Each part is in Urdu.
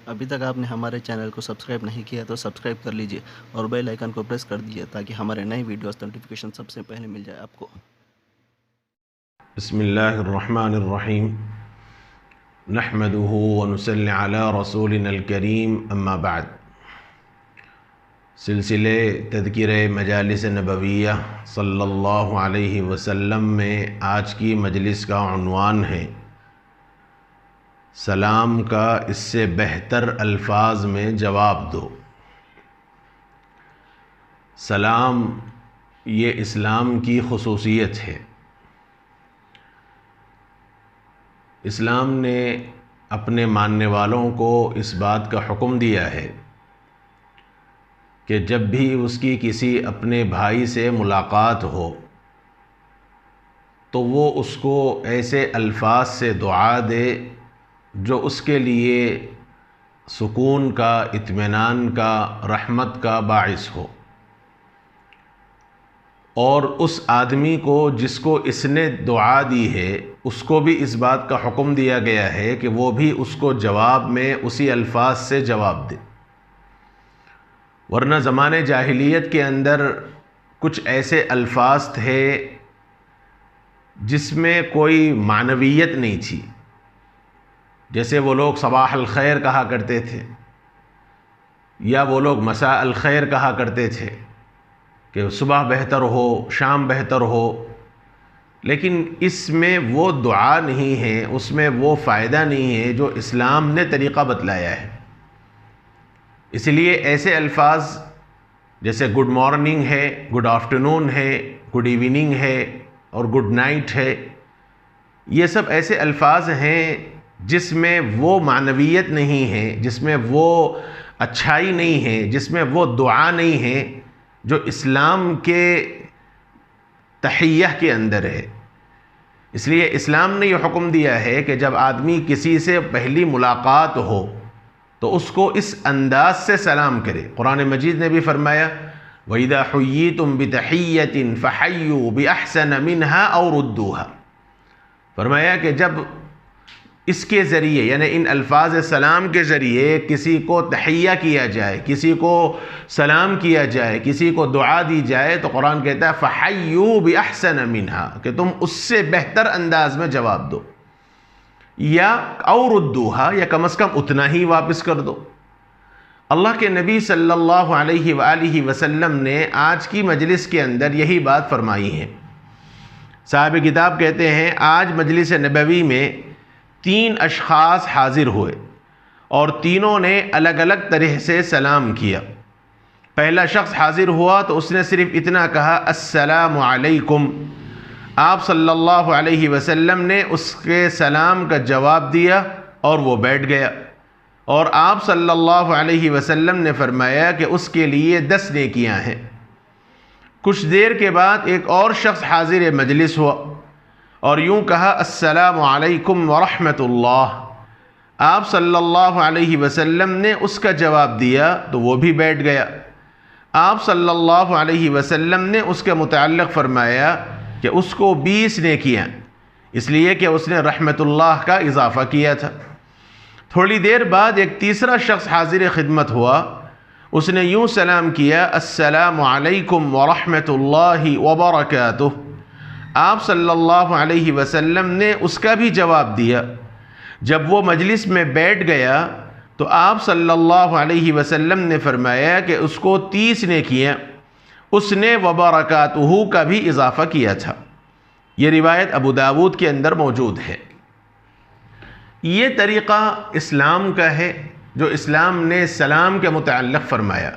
ابھی تک آپ نے ہمارے چینل کو سبسکرائب نہیں کیا تو سبسکرائب کر لیجئے اور بیل آئیکن کو پریس کر دیجئے تاکہ ہمارے نئے ویڈیوز نوٹیفیکیشن سب سے پہلے مل جائے آپ کو۔ بسم اللہ الرحمن الرحیم نحمده ونصلی علی رسولنا الکریم اما بعد۔ سلسلے تذکرہ مجالس نبویہ صلی اللہ علیہ وسلم میں آج کی مجلس کا عنوان ہے سلام کا اس سے بہتر الفاظ میں جواب دو۔ سلام یہ اسلام کی خصوصیت ہے۔ اسلام نے اپنے ماننے والوں کو اس بات کا حکم دیا ہے کہ جب بھی اس کی کسی اپنے بھائی سے ملاقات ہو تو وہ اس کو ایسے الفاظ سے دعا دے جو اس کے لیے سکون کا، اطمینان کا، رحمت کا باعث ہو، اور اس آدمی کو جس کو اس نے دعا دی ہے اس کو بھی اس بات کا حکم دیا گیا ہے کہ وہ بھی اس کو جواب میں اسی الفاظ سے جواب دے۔ ورنہ زمانے جاہلیت کے اندر کچھ ایسے الفاظ تھے جس میں کوئی معنویت نہیں تھی، جیسے وہ لوگ صباح الخیر کہا کرتے تھے یا وہ لوگ مساء الخیر کہا کرتے تھے کہ صبح بہتر ہو، شام بہتر ہو، لیکن اس میں وہ دعا نہیں ہے، اس میں وہ فائدہ نہیں ہے جو اسلام نے طریقہ بتلایا ہے۔ اس لیے ایسے الفاظ جیسے گڈ مارننگ ہے، گڈ آفٹرنون ہے، گڈ ایوننگ ہے اور گڈ نائٹ ہے، یہ سب ایسے الفاظ ہیں جس میں وہ معنویت نہیں ہے، جس میں وہ اچھائی نہیں ہے، جس میں وہ دعا نہیں ہے جو اسلام کے تحیہ کے اندر ہے۔ اس لیے اسلام نے یہ حکم دیا ہے کہ جب آدمی کسی سے پہلی ملاقات ہو تو اس کو اس انداز سے سلام کرے۔ قرآن مجید نے بھی فرمایا وَإِذَا حُيِّيتُم بِتَحِيَّةٍ فَحَيُّوا بِأَحْسَنَ مِنْهَا أَوْ رُدُّوهَا، فرمایا کہ جب اس کے ذریعے یعنی ان الفاظ سلام کے ذریعے کسی کو تحیہ کیا جائے، کسی کو سلام کیا جائے، کسی کو دعا دی جائے، تو قرآن کہتا ہے فَحَيُّوا بِأَحْسَنَ مِنْهَا کہ تم اس سے بہتر انداز میں جواب دو، یا اَوْ رُدُّوهَا یا کم از کم اتنا ہی واپس کر دو۔ اللہ کے نبی صلی اللہ علیہ وآلہ وسلم نے آج کی مجلس کے اندر یہی بات فرمائی ہے۔ صاحب کتاب کہتے ہیں آج مجلس نبوی میں 3 اشخاص حاضر ہوئے اور تینوں نے الگ الگ طرح سے سلام کیا۔ پہلا شخص حاضر ہوا تو اس نے صرف اتنا کہا السلام علیکم، آپ صلی اللہ علیہ وسلم نے اس کے سلام کا جواب دیا اور وہ بیٹھ گیا، اور آپ صلی اللہ علیہ وسلم نے فرمایا کہ اس کے لیے 10 نیکیاں ہیں۔ کچھ دیر کے بعد ایک اور شخص حاضر مجلس ہوا اور یوں کہا السلام علیکم ورحمۃ اللہ، آپ صلی اللہ علیہ وسلم نے اس کا جواب دیا تو وہ بھی بیٹھ گیا، آپ صلی اللہ علیہ وسلم نے اس کے متعلق فرمایا کہ اس کو 20 نیکیاں، اس لیے کہ اس نے رحمت اللہ کا اضافہ کیا تھا۔ تھوڑی دیر بعد ایک تیسرا شخص حاضر خدمت ہوا، اس نے یوں سلام کیا السلام علیکم ورحمۃ اللہ وبرکاتہ، آپ صلی اللہ علیہ وسلم نے اس کا بھی جواب دیا۔ جب وہ مجلس میں بیٹھ گیا تو آپ صلی اللہ علیہ وسلم نے فرمایا کہ اس کو 30 نیکیاں، اس نے وبرکاتہ کا بھی اضافہ کیا تھا۔ یہ روایت ابو داود کے اندر موجود ہے۔ یہ طریقہ اسلام کا ہے جو اسلام نے سلام کے متعلق فرمایا۔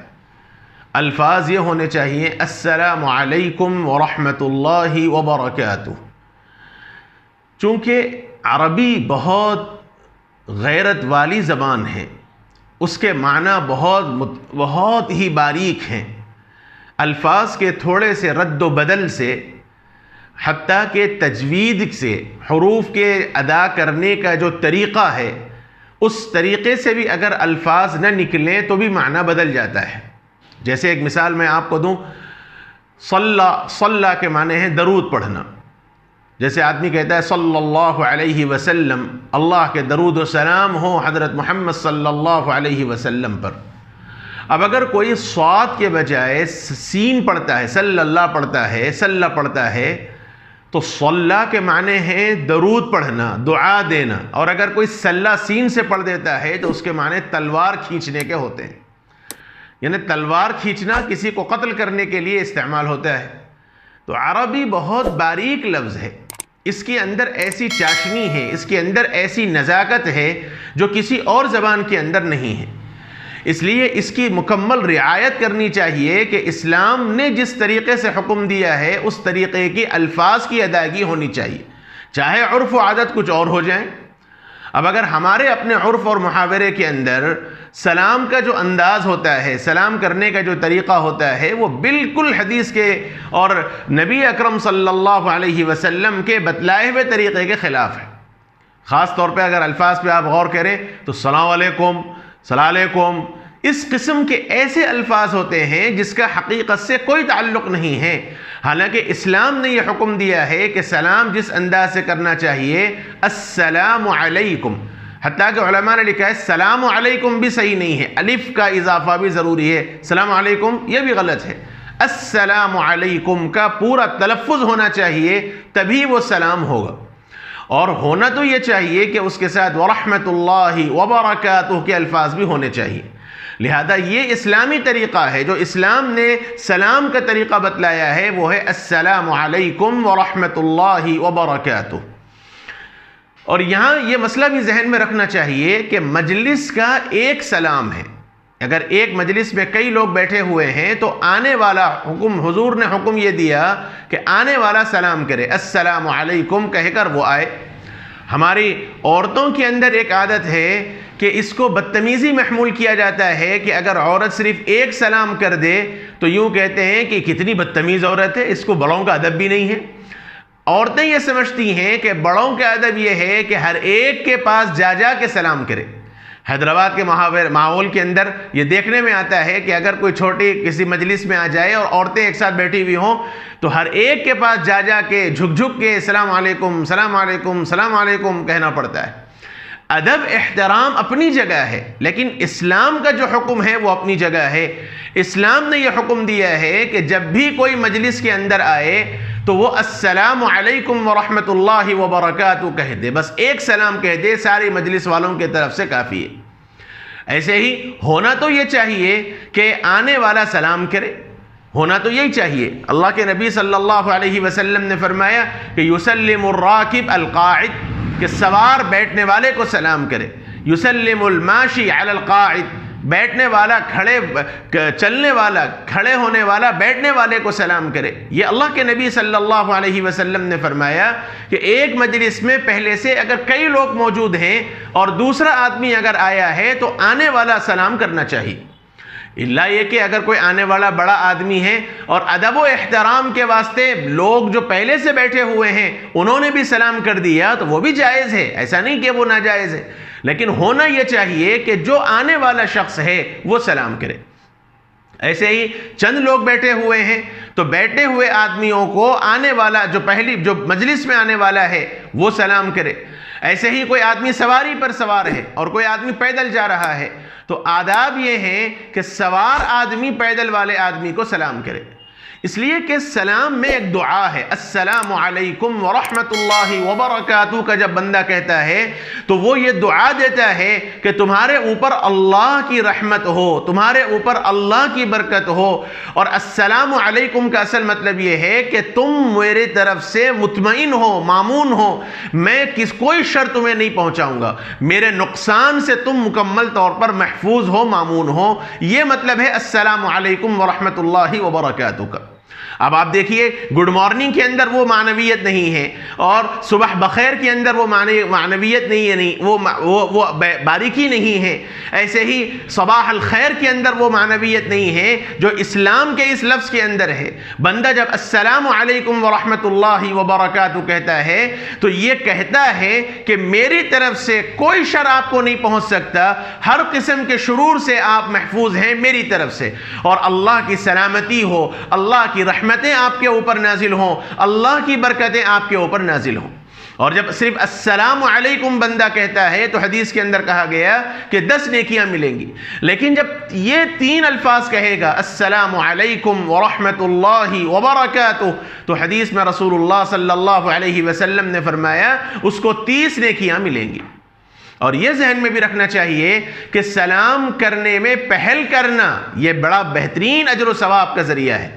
الفاظ یہ ہونے چاہیے السلام علیکم ورحمۃ اللہ وبرکاتہ۔ چونکہ عربی بہت غیرت والی زبان ہے، اس کے معنی بہت ہی باریک ہیں، الفاظ کے تھوڑے سے رد و بدل سے حتیٰ کہ تجوید سے حروف کے ادا کرنے کا جو طریقہ ہے اس طریقے سے بھی اگر الفاظ نہ نکلیں تو بھی معنی بدل جاتا ہے۔ جیسے ایک مثال میں آپ کو دوں، صلی کے معنی ہیں درود پڑھنا، جیسے آدمی کہتا ہے صلی اللہ علیہ وسلم، اللہ کے درود و سلام ہو حضرت محمد صلی اللہ علیہ وسلم پر۔ اب اگر کوئی صاد کے بجائے سین پڑھتا ہے، صلی اللہ پڑھتا ہے، صلی پڑھتا ہے، تو صلی کے معنی ہیں درود پڑھنا، دعا دینا، اور اگر کوئی صلی سین سے پڑھ دیتا ہے تو اس کے معنی تلوار کھینچنے کے ہوتے ہیں، یعنی تلوار کھینچنا کسی کو قتل کرنے کے لیے استعمال ہوتا ہے۔ تو عربی بہت باریک لفظ ہے، اس کے اندر ایسی چاشنی ہے، اس کے اندر ایسی نزاکت ہے جو کسی اور زبان کے اندر نہیں ہے، اس لیے اس کی مکمل رعایت کرنی چاہیے کہ اسلام نے جس طریقے سے حکم دیا ہے اس طریقے کی الفاظ کی ادائیگی ہونی چاہیے، چاہے عرف و عادت کچھ اور ہو جائیں۔ اب اگر ہمارے اپنے عرف اور محاورے کے اندر سلام کا جو انداز ہوتا ہے، سلام کرنے کا جو طریقہ ہوتا ہے، وہ بالکل حدیث کے اور نبی اکرم صلی اللہ علیہ وسلم کے بتلائے ہوئے طریقے کے خلاف ہے۔ خاص طور پہ اگر الفاظ پہ آپ غور کریں تو السلام علیکم، السلام علیکم، اس قسم کے ایسے الفاظ ہوتے ہیں جس کا حقیقت سے کوئی تعلق نہیں ہے، حالانکہ اسلام نے یہ حکم دیا ہے کہ سلام جس انداز سے کرنا چاہیے السلام علیکم، حتیٰ کہ علماء نے لکھا ہے السلام علیکم بھی صحیح نہیں ہے، الف کا اضافہ بھی ضروری ہے، السلام علیکم یہ بھی غلط ہے، السلام علیکم کا پورا تلفظ ہونا چاہیے تبھی وہ سلام ہوگا، اور ہونا تو یہ چاہیے کہ اس کے ساتھ ورحمۃ اللہ وبرکاتہ کے الفاظ بھی ہونے چاہیے۔ لہذا یہ اسلامی طریقہ ہے، جو اسلام نے سلام کا طریقہ بتلایا ہے وہ ہے السلام علیکم ورحمۃ اللہ وبرکاتہ۔ اور یہاں یہ مسئلہ بھی ذہن میں رکھنا چاہیے کہ مجلس کا ایک سلام ہے، اگر ایک مجلس میں کئی لوگ بیٹھے ہوئے ہیں تو آنے والا حکم، حضور نے حکم یہ دیا کہ آنے والا سلام کرے، السلام علیکم کہہ کر وہ آئے۔ ہماری عورتوں کے اندر ایک عادت ہے کہ اس کو بدتمیزی محمول کیا جاتا ہے کہ اگر عورت صرف ایک سلام کر دے تو یوں کہتے ہیں کہ کتنی بدتمیز عورت ہے، اس کو بڑوں کا ادب بھی نہیں ہے۔ عورتیں یہ سمجھتی ہیں کہ بڑوں کا ادب یہ ہے کہ ہر ایک کے پاس جا جا کے سلام کرے۔ حیدرآباد کے ماحول کے اندر یہ دیکھنے میں آتا ہے کہ اگر کوئی چھوٹی کسی مجلس میں آ جائے اور عورتیں ایک ساتھ بیٹھی ہوئی ہوں تو ہر ایک کے پاس جا جا کے جھک جھک کے السلام علیکم، السلام علیکم، السلام علیکم کہنا پڑتا ہے۔ ادب احترام اپنی جگہ ہے، لیکن اسلام کا جو حکم ہے وہ اپنی جگہ ہے۔ اسلام نے یہ حکم دیا ہے کہ جب بھی کوئی مجلس کے اندر آئے تو وہ السلام علیکم ورحمۃ اللہ وبرکاتہ کہہ دے، بس ایک سلام کہہ دے، ساری مجلس والوں کی طرف سے کافی ہے۔ ایسے ہی ہونا تو یہ چاہیے کہ آنے والا سلام کرے، ہونا تو یہی چاہیے۔ اللہ کے نبی صلی اللہ علیہ وسلم نے فرمایا کہ یسلم الراکب القاعد، کہ سوار بیٹھنے والے کو سلام کرے، یسلم الماشی علی القاعد، بیٹھنے والا چلنے والا، کھڑے ہونے والا بیٹھنے والے کو سلام کرے۔ یہ اللہ کے نبی صلی اللہ علیہ وسلم نے فرمایا کہ ایک مجلس میں پہلے سے اگر کئی لوگ موجود ہیں اور دوسرا آدمی اگر آیا ہے تو آنے والا سلام کرنا چاہیے، اللہ یہ کہ اگر کوئی آنے والا بڑا آدمی ہے اور ادب و احترام کے واسطے لوگ جو پہلے سے بیٹھے ہوئے ہیں انہوں نے بھی سلام کر دیا تو وہ بھی جائز ہے، ایسا نہیں کہ وہ ناجائز ہے، لیکن ہونا یہ چاہیے کہ جو آنے والا شخص ہے وہ سلام کرے۔ ایسے ہی چند لوگ بیٹھے ہوئے ہیں تو بیٹھے ہوئے آدمیوں کو آنے والا جو مجلس میں آنے والا ہے وہ سلام کرے۔ ایسے ہی کوئی آدمی سواری پر سوار ہے اور کوئی آدمی پیدل جا رہا ہے تو آداب یہ ہیں کہ سوار آدمی پیدل والے آدمی کو سلام کرے، اس لیے کہ سلام میں ایک دعا ہے، السلام علیکم ورحمۃ اللہ وبرکاتہ کا جب بندہ کہتا ہے تو وہ یہ دعا دیتا ہے کہ تمہارے اوپر اللہ کی رحمت ہو، تمہارے اوپر اللہ کی برکت ہو، اور السلام علیکم کا اصل مطلب یہ ہے کہ تم میرے طرف سے مطمئن ہو، مامون ہو، میں کوئی شر تمہیں نہیں پہنچاؤں گا، میرے نقصان سے تم مکمل طور پر محفوظ ہو، مامون ہو، یہ مطلب ہے السلام علیکم ورحمۃ اللہ وبرکاتہ کا۔ اب آپ دیکھیے گڈ مارننگ کے اندر وہ معنویت نہیں ہے، اور صبح بخیر کے اندر وہ معنویت نہیں ہے، وہ باریکی نہیں ہے، ایسے ہی صباح الخیر کے اندر وہ معنویت نہیں ہے جو اسلام کے اس لفظ کے اندر ہے۔ بندہ جب السلام علیکم ورحمۃ اللہ وبرکاتہ کہتا ہے تو یہ کہتا ہے کہ میری طرف سے کوئی شر آپ کو نہیں پہنچ سکتا، ہر قسم کے شرور سے آپ محفوظ ہیں میری طرف سے، اور اللہ کی سلامتی ہو، اللہ کی رحمت رحمتیں آپ کے اوپر نازل ہوں، اللہ کی برکتیں آپ کے اوپر نازل ہوں۔ اور جب صرف السلام علیکم بندہ کہتا ہے تو حدیث کے اندر کہا گیا کہ 10 نیکیاں ملیں گی، لیکن جب یہ 3 الفاظ کہے گا السلام علیکم ورحمۃ اللہ وبرکاتہ، تو حدیث میں رسول اللہ صلی اللہ علیہ وسلم نے فرمایا اس کو 30 نیکیاں ملیں گی۔ اور یہ ذہن میں بھی رکھنا چاہیے کہ سلام کرنے میں پہل کرنا یہ بڑا بہترین اجر و ثواب کا ذریعہ ہے،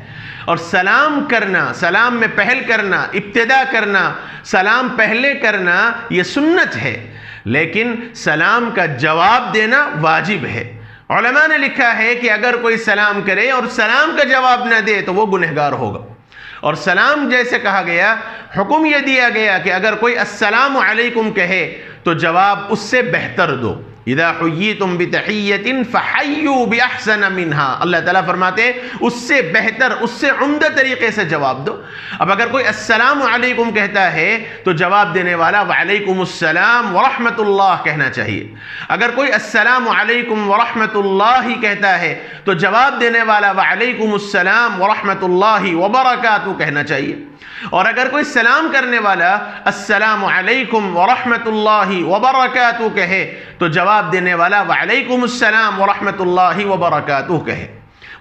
اور سلام کرنا، سلام میں پہل کرنا، ابتدا کرنا، سلام پہلے کرنا یہ سنت ہے، لیکن سلام کا جواب دینا واجب ہے۔ علماء نے لکھا ہے کہ اگر کوئی سلام کرے اور سلام کا جواب نہ دے تو وہ گنہگار ہوگا، اور سلام جیسے کہا گیا، حکم یہ دیا گیا کہ اگر کوئی السلام علیکم کہے تو جواب اس سے بہتر دو، اذا حییتم بتحیۃ فحیوا باحسن منها، اللہ تعالیٰ فرماتے ہیں اس سے بہتر، اس سے عمدہ طریقے سے جواب دو۔ اب اگر کوئی السلام علیکم کہتا ہے تو جواب دینے والا وعلیکم السلام ورحمۃ اللہ کہنا چاہیے، اگر کوئی السلام علیکم ورحمۃ اللہ کہتا ہے تو جواب دینے والا وعلیکم السلام ورحمۃ اللہ وبرکاتہ کہنا چاہیے، اور اگر کوئی سلام کرنے والا السلام علیکم ورحمۃ اللہ وبرکاتہ کہے تو جواب دینے والا وعلیکم السلام ورحمۃ اللہ وبرکاتہ کہے۔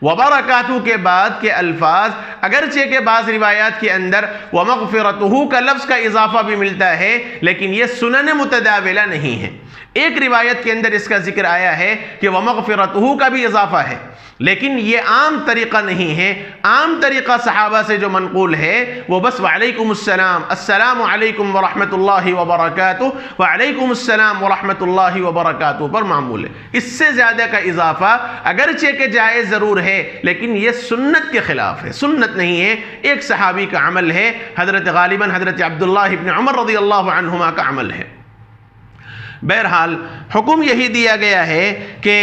وبرکاتہ کے بعد کے الفاظ اگرچہ کہ بعض روایات کے اندر ومغفرتہ کا لفظ کا اضافہ بھی ملتا ہے، لیکن یہ سنن متداولہ نہیں ہے۔ ایک روایت کے اندر اس کا ذکر آیا ہے کہ ومغفرتہ کا بھی اضافہ ہے، لیکن یہ عام طریقہ نہیں ہے۔ عام طریقہ صحابہ سے جو منقول ہے وہ بس وعلیکم السلام، السلام علیکم ورحمۃ اللہ وبرکاتہ، وعلیکم السلام ورحمۃ اللہ وبرکاتہ پر معمول ہے۔ اس سے زیادہ کا اضافہ اگرچہ کہ جائز ضرور ہے، لیکن یہ سنت کے خلاف ہے، سنت نہیں ہے۔ ایک صحابی کا عمل ہے، غالباً حضرت عبداللہ ابن عمر رضی اللہ عنہما کا عمل ہے۔ بہرحال حکم یہی دیا گیا ہے کہ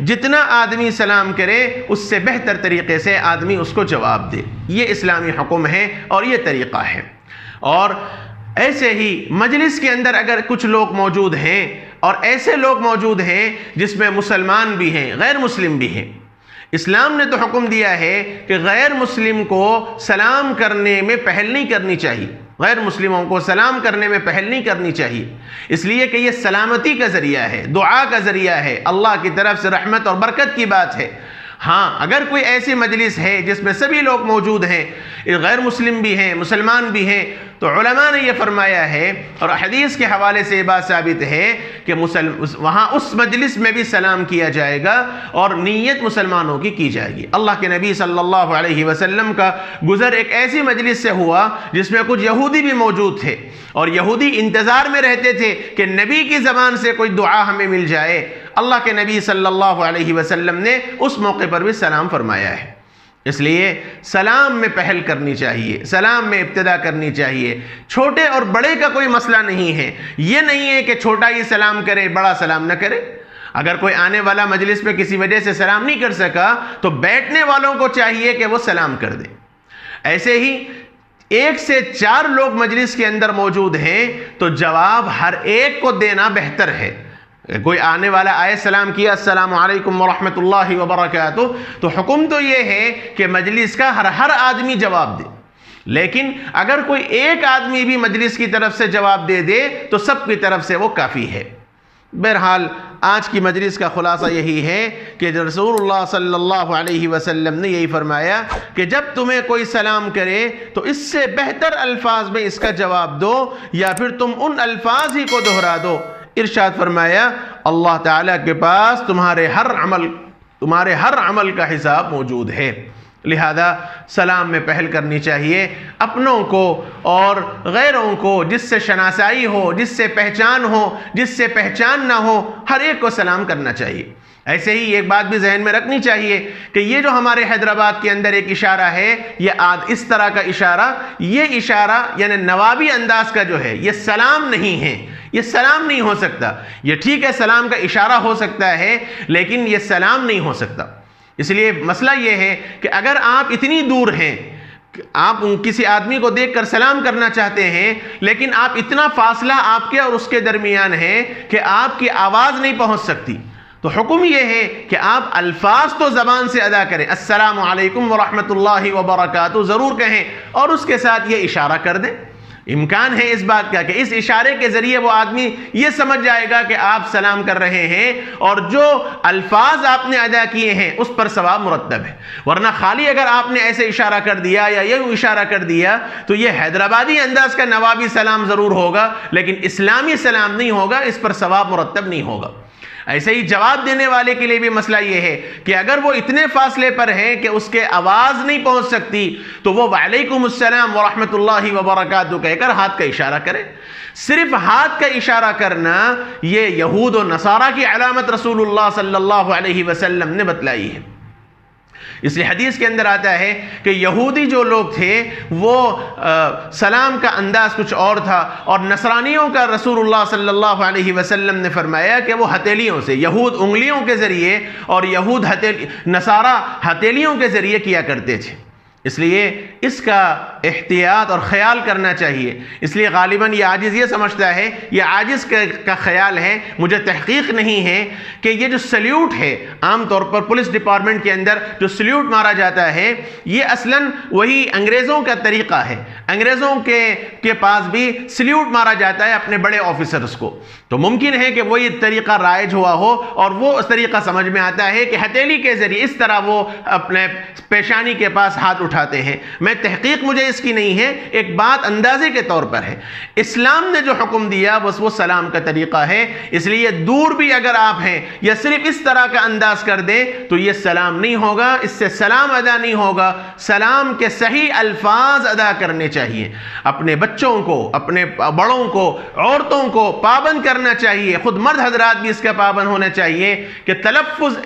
جتنا آدمی سلام کرے اس سے بہتر طریقے سے آدمی اس کو جواب دے، یہ اسلامی حکم ہے اور یہ طریقہ ہے۔ اور ایسے ہی مجلس کے اندر اگر کچھ لوگ موجود ہیں، اور ایسے لوگ موجود ہیں جس میں مسلمان بھی ہیں، غیر مسلم بھی ہیں، اسلام نے تو حکم دیا ہے کہ غیر مسلم کو سلام کرنے میں پہل نہیں کرنی چاہیے، غیر مسلموں کو سلام کرنے میں پہل نہیں کرنی چاہیے، اس لیے کہ یہ سلامتی کا ذریعہ ہے، دعا کا ذریعہ ہے، اللہ کی طرف سے رحمت اور برکت کی بات ہے۔ ہاں اگر کوئی ایسی مجلس ہے جس میں سبھی لوگ موجود ہیں، غیر مسلم بھی ہیں، مسلمان بھی ہیں، تو علماء نے یہ فرمایا ہے اور حدیث کے حوالے سے یہ بات ثابت ہے کہ وہاں اس مجلس میں بھی سلام کیا جائے گا اور نیت مسلمانوں کی جائے گی۔ اللہ کے نبی صلی اللہ علیہ وسلم کا گزر ایک ایسی مجلس سے ہوا جس میں کچھ یہودی بھی موجود تھے، اور یہودی انتظار میں رہتے تھے کہ نبی کی زبان سے کوئی دعا ہمیں مل جائے۔ اللہ کے نبی صلی اللہ علیہ وسلم نے اس موقع پر بھی سلام فرمایا ہے۔ اس لیے سلام میں پہل کرنی چاہیے، سلام میں ابتدا کرنی چاہیے۔ چھوٹے اور بڑے کا کوئی مسئلہ نہیں ہے، یہ نہیں ہے کہ چھوٹا ہی سلام کرے بڑا سلام نہ کرے۔ اگر کوئی آنے والا مجلس میں کسی وجہ سے سلام نہیں کر سکا تو بیٹھنے والوں کو چاہیے کہ وہ سلام کر دیں۔ ایسے ہی 1 سے 4 لوگ مجلس کے اندر موجود ہیں تو جواب ہر ایک کو دینا بہتر ہے۔ کوئی آنے والا آئے سلام کیا السلام علیکم ورحمۃ اللہ وبرکاتہ، تو حکم تو یہ ہے کہ مجلس کا ہر آدمی جواب دے، لیکن اگر کوئی ایک آدمی بھی مجلس کی طرف سے جواب دے دے تو سب کی طرف سے وہ کافی ہے۔ بہرحال آج کی مجلس کا خلاصہ یہی ہے کہ رسول اللہ صلی اللہ علیہ وسلم نے یہی فرمایا کہ جب تمہیں کوئی سلام کرے تو اس سے بہتر الفاظ میں اس کا جواب دو، یا پھر تم ان الفاظ ہی کو دہرا دو۔ ارشاد فرمایا اللہ تعالیٰ کے پاس تمہارے ہر عمل کا حساب موجود ہے، لہذا سلام میں پہل کرنی چاہیے، اپنوں کو اور غیروں کو، جس سے شناسائی ہو، جس سے پہچان ہو، جس سے پہچان نہ ہو، ہر ایک کو سلام کرنا چاہیے۔ ایسے ہی ایک بات بھی ذہن میں رکھنی چاہیے کہ یہ جو ہمارے حیدرآباد کے اندر ایک اشارہ ہے، یہ اس طرح کا یہ اشارہ یعنی نوابی انداز کا جو ہے، یہ سلام نہیں ہے، یہ سلام نہیں ہو سکتا۔ یہ ٹھیک ہے سلام کا اشارہ ہو سکتا ہے، لیکن یہ سلام نہیں ہو سکتا۔ اس لیے مسئلہ یہ ہے کہ اگر آپ اتنی دور ہیں، آپ کسی آدمی کو دیکھ کر سلام کرنا چاہتے ہیں، لیکن آپ اتنا فاصلہ آپ کے اور اس کے درمیان ہے کہ آپ کی آواز نہیں پہنچ سکتی، تو تو حکم یہ ہے کہ آپ الفاظ تو زبان سے ادا کریں، السلام علیکم ورحمۃ اللہ وبرکاتہ ضرور کہیں، اور اس کے ساتھ یہ اشارہ کر دیں۔ امکان ہے اس بات کا کہ اس اشارے کے ذریعے وہ آدمی یہ سمجھ جائے گا کہ آپ سلام کر رہے ہیں، اور جو الفاظ آپ نے ادا کیے ہیں اس پر ثواب مرتب ہے۔ ورنہ خالی اگر آپ نے ایسے اشارہ کر دیا یا یہ اشارہ کر دیا تو یہ حیدرآبادی انداز کا نوابی سلام ضرور ہوگا، لیکن اسلامی سلام نہیں ہوگا، اس پر ثواب مرتب نہیں ہوگا۔ ایسے ہی جواب دینے والے کے لیے بھی مسئلہ یہ ہے کہ اگر وہ اتنے فاصلے پر ہے کہ اس کے آواز نہیں پہنچ سکتی تو وہ وعلیکم السلام ورحمۃ اللہ وبرکاتہ کہہ کر ہاتھ کا اشارہ کرے۔ صرف ہاتھ کا اشارہ کرنا یہ یہود و نصارہ کی علامت رسول اللہ صلی اللہ علیہ وسلم نے بتلائی ہے۔ اس لیے حدیث کے اندر آتا ہے کہ یہودی جو لوگ تھے وہ سلام کا انداز کچھ اور تھا، اور نصرانیوں کا رسول اللہ صلی اللہ علیہ وسلم نے فرمایا کہ وہ ہتھیلیوں سے، یہود انگلیوں کے ذریعے اور یہود نصارہ ہتھیلیوں کے ذریعے کیا کرتے تھے۔ اس لیے اس کا احتیاط اور خیال کرنا چاہیے۔ اس لیے غالباً یہ عاجز یہ سمجھتا ہے، یہ عاجز کا خیال ہے، مجھے تحقیق نہیں ہے کہ یہ جو سلیوٹ ہے عام طور پر پولیس ڈپارٹمنٹ کے اندر جو سلیوٹ مارا جاتا ہے یہ اصلاً وہی انگریزوں کا طریقہ ہے۔ انگریزوں کے پاس بھی سلیوٹ مارا جاتا ہے اپنے بڑے آفیسرز کو، تو ممکن ہے کہ وہی طریقہ رائج ہوا ہو اور وہ اس طریقہ سمجھ میں آتا ہے کہ ہتھیلی کے ذریعے اس طرح وہ اپنے پیشانی کے پاس ہاتھ اٹھاتے ہیں۔ میں تحقیق مجھے اس کی نہیں ہے، ایک بات اندازے کے طور پر ہے۔ اسلام نے جو حکم دیا بس وہ سلام کا طریقہ ہے، اس لیے دور بھی اگر آپ ہیں یا صرف اس طرح کا انداز کر دیں تو یہ سلام نہیں ہوگا، اس سے سلام ادا نہیں ہوگا۔ سلام کے صحیح الفاظ ادا کرنے چاہیے۔ اپنے بچوں کو، اپنے بڑوں کو، عورتوں کو پابند کرنا چاہیے، خود مرد حضرات بھی اس کا پابند ہونا چاہیے کہ تلفظ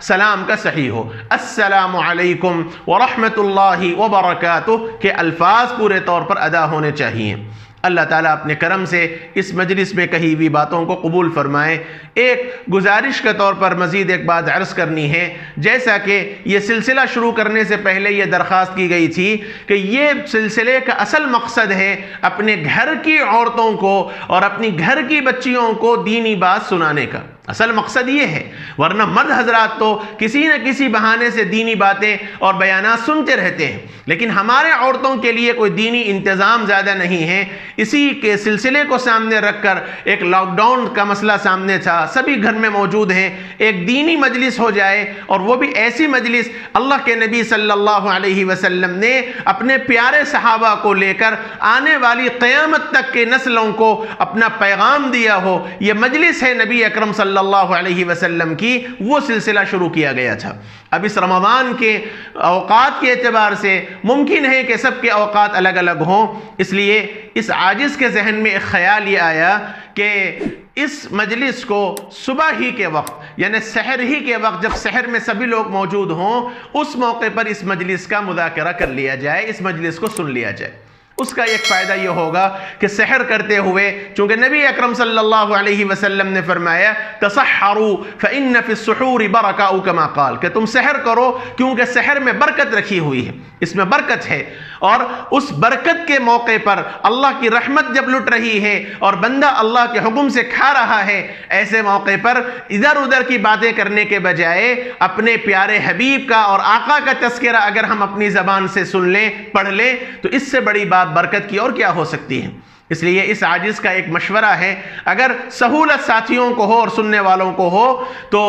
سلام کا صحیح ہو۔ السلام علیکم ورحمۃ اللہ وبرکاتہ کے الفاظ پورے طور پر ادا ہونے چاہیے۔ اللہ تعالیٰ اپنے کرم سے اس مجلس میں کہی ہوئی باتوں کو قبول فرمائے۔ ایک گزارش کے طور پر مزید ایک بات عرض کرنی ہے، جیسا کہ یہ سلسلہ شروع کرنے سے پہلے یہ درخواست کی گئی تھی کہ یہ سلسلے کا اصل مقصد ہے اپنے گھر کی عورتوں کو اور اپنی گھر کی بچیوں کو دینی بات سنانے کا، اصل مقصد یہ ہے۔ ورنہ مرد حضرات تو کسی نہ کسی بہانے سے دینی باتیں اور بیانات سنتے رہتے ہیں، لیکن ہمارے عورتوں کے لیے کوئی دینی انتظام زیادہ نہیں ہے۔ اسی کے سلسلے کو سامنے رکھ کر ایک لاک ڈاؤن کا مسئلہ سامنے تھا، سبھی گھر میں موجود ہیں، ایک دینی مجلس ہو جائے، اور وہ بھی ایسی مجلس اللہ کے نبی صلی اللہ علیہ وسلم نے اپنے پیارے صحابہ کو لے کر آنے والی قیامت تک کے نسلوں کو اپنا پیغام دیا ہو۔ یہ مجلس ہے نبی اکرم صلی اللہ علیہ وسلم کی، وہ سلسلہ شروع کیا گیا تھا۔ اب اس رمضان کے اوقات کے اعتبار سے ممکن ہے کہ سب کے اوقات الگ الگ ہوں، اس لیے اس عاجز کے ذہن میں ایک خیال یہ آیا کہ اس مجلس کو صبح ہی کے وقت یعنی سحر ہی کے وقت، جب سحر میں سبھی لوگ موجود ہوں، اس موقع پر اس مجلس کا مذاکرہ کر لیا جائے، اس مجلس کو سن لیا جائے۔ اس کا ایک فائدہ یہ ہوگا کہ سحر کرتے ہوئے، چونکہ نبی اکرم صلی اللہ علیہ وسلم نے فرمایا تسحروا فإن في السحور برکۃ کما قال، کہ تم سحر کرو کیونکہ سحر میں برکت رکھی ہوئی ہے، اس میں برکت ہے، اور اس برکت کے موقع پر اللہ کی رحمت جب لٹ رہی ہے اور بندہ اللہ کے حکم سے کھا رہا ہے، ایسے موقع پر ادھر ادھر کی باتیں کرنے کے بجائے اپنے پیارے حبیب کا اور آقا کا تذکرہ اگر ہم اپنی زبان سے سن لیں، پڑھ لیں، تو اس سے بڑی بات برکت کی اور کیا ہو سکتی ہے۔ اس لیے اس عاجز کا ایک مشورہ ہے، اگر سہولت ساتھیوں کو ہو اور سننے والوں کو ہو تو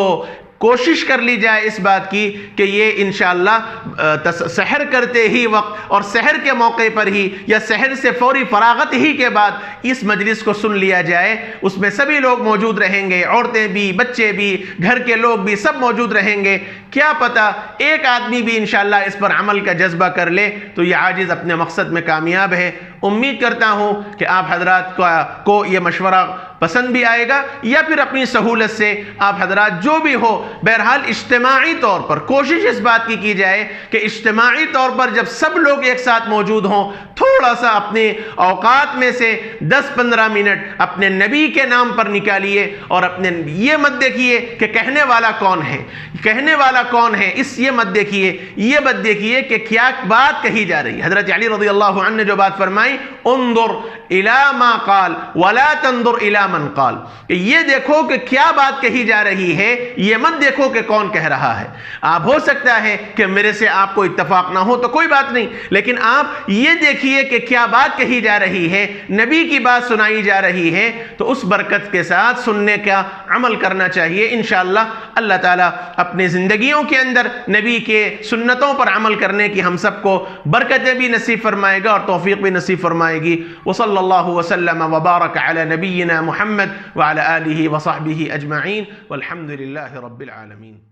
کوشش کر لی جائے اس بات کی کہ یہ انشاءاللہ سحر کرتے ہی وقت اور سحر کے موقع پر ہی یا سحر سے فوری فراغت ہی کے بعد اس مجلس کو سن لیا جائے۔ اس میں سبھی لوگ موجود رہیں گے، عورتیں بھی، بچے بھی، گھر کے لوگ بھی، سب موجود رہیں گے۔ کیا پتہ ایک آدمی بھی انشاءاللہ اس پر عمل کا جذبہ کر لے تو یہ عاجز اپنے مقصد میں کامیاب ہے۔ امید کرتا ہوں کہ آپ حضرات کو یہ مشورہ پسند بھی آئے گا، یا پھر اپنی سہولت سے آپ حضرات جو بھی ہو، بہرحال اجتماعی طور پر کوشش اس بات کی جائے کہ اجتماعی طور پر جب سب لوگ ایک ساتھ موجود ہوں، تھوڑا سا اپنے اوقات میں سے 10-15 منٹ اپنے نبی کے نام پر نکالیے، اور اپنے یہ مت دیکھیے کہ کہنے والا کون ہے، کہنے والا والا کون ہے، یہ مت دیکھیے، یہ مت دیکھیے کہ کیا بات کہی جا رہی ہے۔ حضرت علی رضی اللہ عنہ نے جو بات فرمائی، انظر الی ما قال ولا تنظر الی من قال، کہ یہ دیکھو کہ کیا بات کہی جا رہی ہے، یہ مت دیکھو کہ کون کہہ رہا ہے۔ آپ ہو سکتا ہے کہ میرے سے آپ کو اتفاق نہ ہو تو کوئی بات نہیں، لیکن آپ یہ دیکھیے کہ کیا بات کہی جا رہی ہے، نبی کی بات سنائی جا رہی ہے، تو اس برکت کے ساتھ سننے کا عمل کرنا چاہیے۔ انشاءاللہ اللہ تعالیٰ اپنی زندگیوں کے اندر نبی کے سنتوں پر عمل کرنے کی ہم سب کو برکتیں بھی نصیب فرمائے گا اور توفیق بھی نصیب فرمائے گی۔ وصلی اللہ وسلم وبارک علی نبینا محمد وعلی آلہ وصحبہ اجمعین والحمد للہ رب العالمین۔